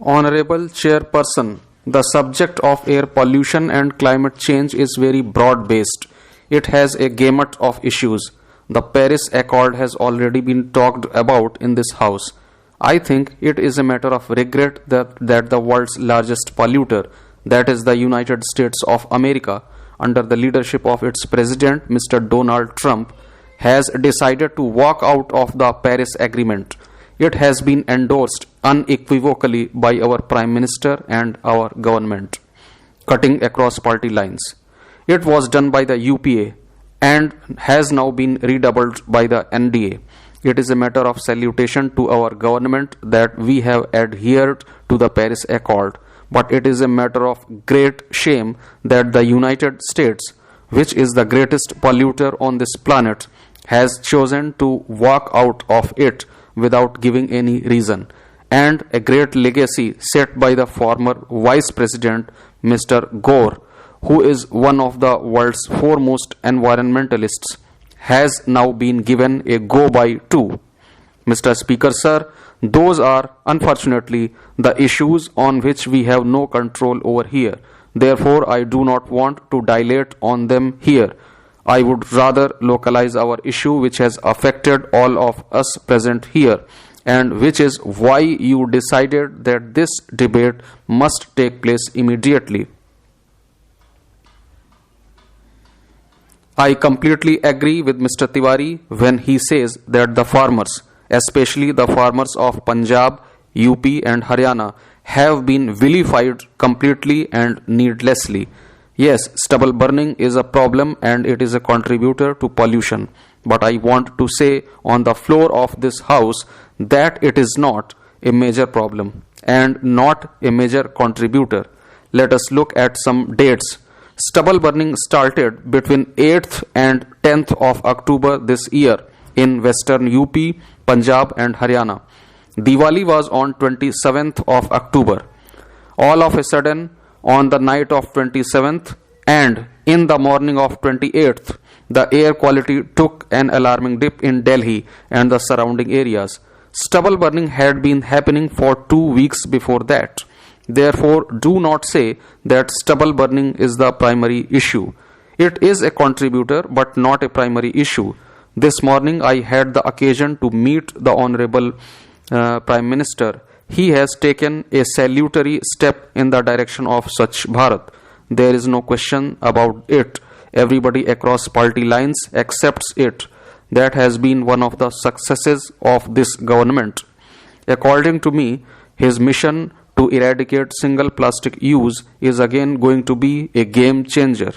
Honorable Chairperson, the subject of air pollution and climate change is very broad based. It has a gamut of issues. The Paris Accord has already been talked about in this House. I think it is a matter of regret that the world's largest polluter, that is the United States of America, under the leadership of its President Mr. Donald Trump, has decided to walk out of the Paris Agreement. It has been endorsed unequivocally by our Prime Minister and our government, cutting across party lines. It was done by the UPA and has now been redoubled by the NDA. It is a matter of salutation to our government that we have adhered to the Paris Accord, but it is a matter of great shame that the United States, which is the greatest polluter on this planet, has chosen to walk out of it without giving any reason, and a great legacy set by the former Vice President Mr. Gore, who is one of the world's foremost environmentalists, has now been given a go-by too. Mr. Speaker, sir, those are unfortunately the issues on which we have no control over here. Therefore, I do not want to dilate on them here. I would rather localize our issue, which has affected all of us present here, and which is why you decided that this debate must take place immediately. I completely agree with Mr. Tiwari when he says that the farmers, especially the farmers of Punjab, UP and Haryana, have been vilified completely and needlessly. Yes, stubble burning is a problem and it is a contributor to pollution. But I want to say on the floor of this House that it is not a major problem and not a major contributor. Let us look at some dates. Stubble burning started between 8th and 10th of October this year in western UP, Punjab and Haryana. Diwali was on 27th of October. All of a sudden, on the night of 27th and in the morning of 28th, the air quality took an alarming dip in Delhi and the surrounding areas. Stubble burning had been happening for 2 weeks before that. Therefore, do not say that stubble burning is the primary issue. It is a contributor but not a primary issue. This morning I had the occasion to meet the Honorable Prime Minister. He has taken a salutary step in the direction of Swachh Bharat. There is no question about it. Everybody across party lines accepts it. That has been one of the successes of this government. According to me, his mission to eradicate single plastic use is again going to be a game changer.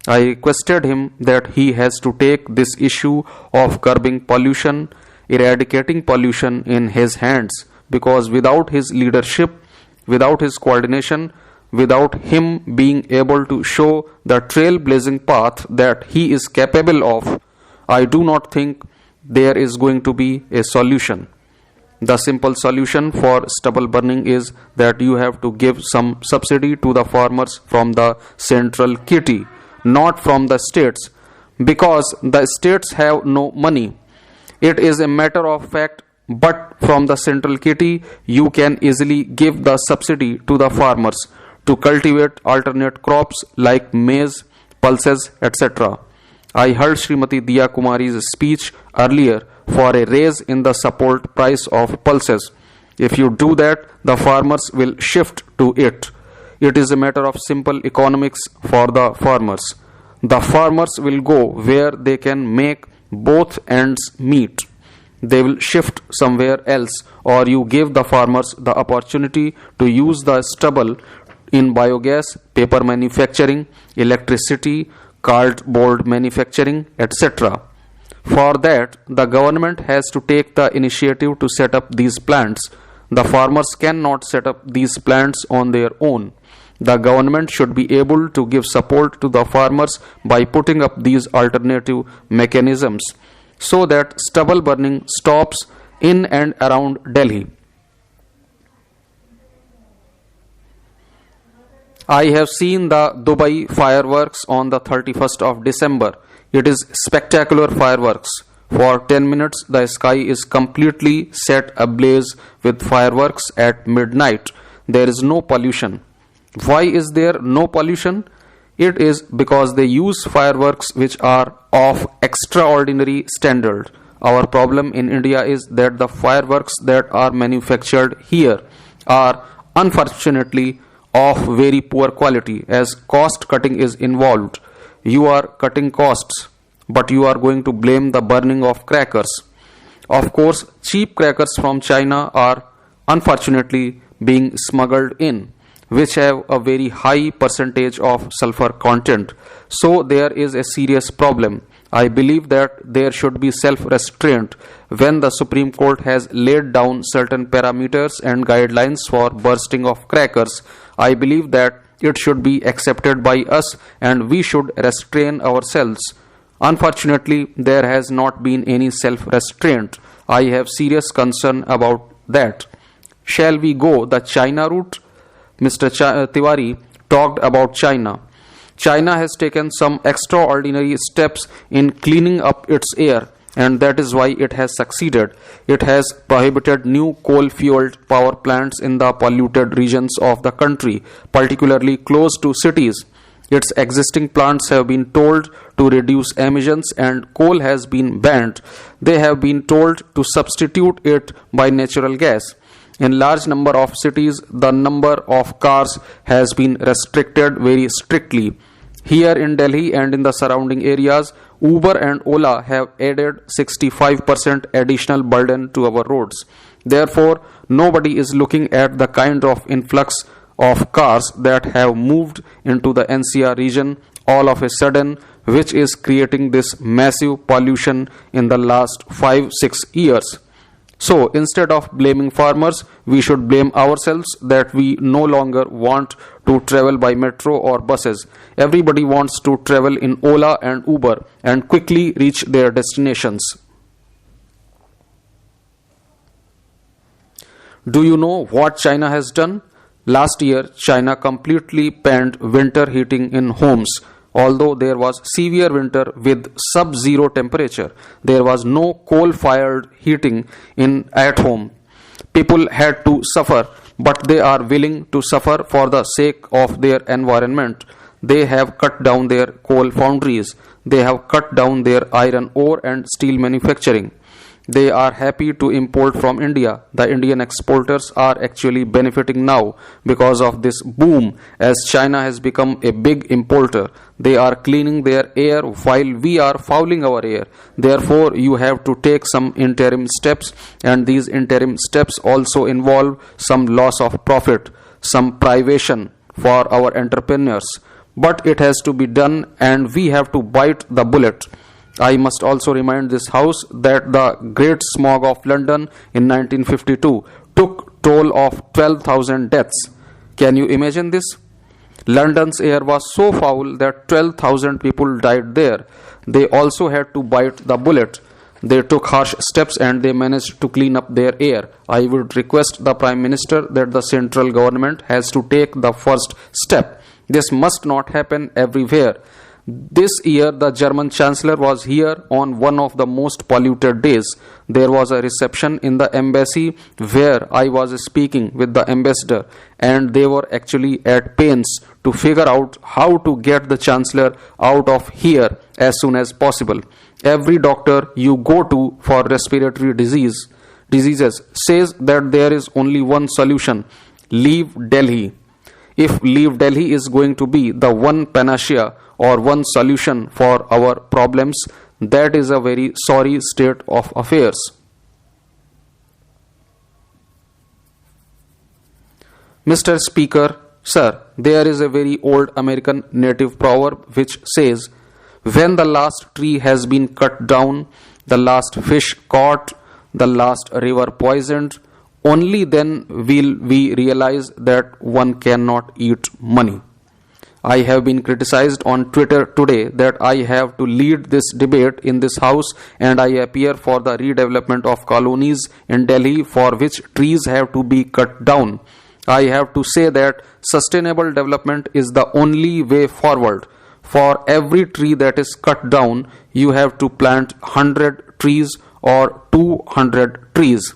I requested him that he has to take this issue of curbing pollution, eradicating pollution in his hands, because without his leadership, without his coordination, without him being able to show the trailblazing path that he is capable of, I do not think there is going to be a solution. The simple solution for stubble burning is that you have to give some subsidy to the farmers from the central kitty, not from the states, because the states have no money. It is a matter of fact, but from the central kitty you can easily give the subsidy to the farmers to cultivate alternate crops like maize, pulses, etc. I heard Srimati Diya Kumari's speech earlier for a raise in the support price of pulses. If you do that, the farmers will shift to it. It is a matter of simple economics for the farmers. The farmers will go where they can make both ends meet. They will shift somewhere else, or you give the farmers the opportunity to use the stubble in biogas, paper manufacturing, electricity, cardboard manufacturing, etc. For that, the government has to take the initiative to set up these plants. The farmers cannot set up these plants on their own. The government should be able to give support to the farmers by putting up these alternative mechanisms so that stubble burning stops in and around Delhi. I have seen the Dubai fireworks on the 31st of December. It is spectacular fireworks. For 10 minutes, the sky is completely set ablaze with fireworks at midnight. there is no pollution. Why is there no pollution? It is because they use fireworks which are of extraordinary standard. Our problem in India is that the fireworks that are manufactured here are unfortunately of very poor quality, as cost cutting is involved. You are cutting costs, but you are going to blame the burning of crackers. Of course, cheap crackers from China are unfortunately being smuggled in, which have a very high percentage of sulfur content. So there is a serious problem. I believe that there should be self-restraint when the Supreme Court has laid down certain parameters and guidelines for bursting of crackers. I believe that it should be accepted by us and we should restrain ourselves. Unfortunately, there has not been any self-restraint. I have serious concern about that. Shall we go the China route? Mr. Tiwari talked about China. China has taken some extraordinary steps in cleaning up its air, and that is why it has succeeded. It has prohibited new coal-fueled power plants in the polluted regions of the country, particularly close to cities. Its existing plants have been told to reduce emissions and coal has been banned. They have been told to substitute it by natural gas. In large number of cities, the number of cars has been restricted very strictly. Here in Delhi and in the surrounding areas, Uber and Ola have added 65% additional burden to our roads. Therefore, nobody is looking at the kind of influx of cars that have moved into the NCR region all of a sudden, which is creating this massive pollution in the last 5-6 years. So instead of blaming farmers, we should blame ourselves that we no longer want to travel by metro or buses. Everybody wants to travel in Ola and Uber and quickly reach their destinations. Do you know what China has done? Last year, China completely banned winter heating in homes. Although there was severe winter with sub-zero temperature, there was no coal-fired heating at home. People had to suffer, but they are willing to suffer for the sake of their environment. They have cut down their coal foundries. They have cut down their iron ore and steel manufacturing. They are happy to import from India. The Indian exporters are actually benefiting now because of this boom, as China has become a big importer. They are cleaning their air while we are fouling our air. Therefore, you have to take some interim steps, and these interim steps also involve some loss of profit, some privation for our entrepreneurs. But it has to be done, and we have to bite the bullet. I must also remind this house that the Great Smog of London in 1952 took toll of 12,000 deaths. Can you imagine this? London's air was so foul that 12,000 people died there. They also had to bite the bullet. They took harsh steps and they managed to clean up their air. I would request the Prime Minister that the central government has to take the first step. This must not happen everywhere. This year, the German Chancellor was here on one of the most polluted days. There was a reception in the embassy where I was speaking with the ambassador, and they were actually at pains to figure out how to get the Chancellor out of here as soon as possible. Every doctor you go to for respiratory diseases says that there is only one solution: leave Delhi. If leave Delhi is going to be the one panacea or one solution for our problems, that is a very sorry state of affairs. Mr. Speaker, sir, there is a very old American native proverb which says, when the last tree has been cut down, the last fish caught, the last river poisoned, only then will we realize that one cannot eat money. I have been criticized on Twitter today that I have to lead this debate in this house, and I appear for the redevelopment of colonies in Delhi for which trees have to be cut down. I have to say that sustainable development is the only way forward. For every tree that is cut down, you have to plant 100 trees or 200 trees.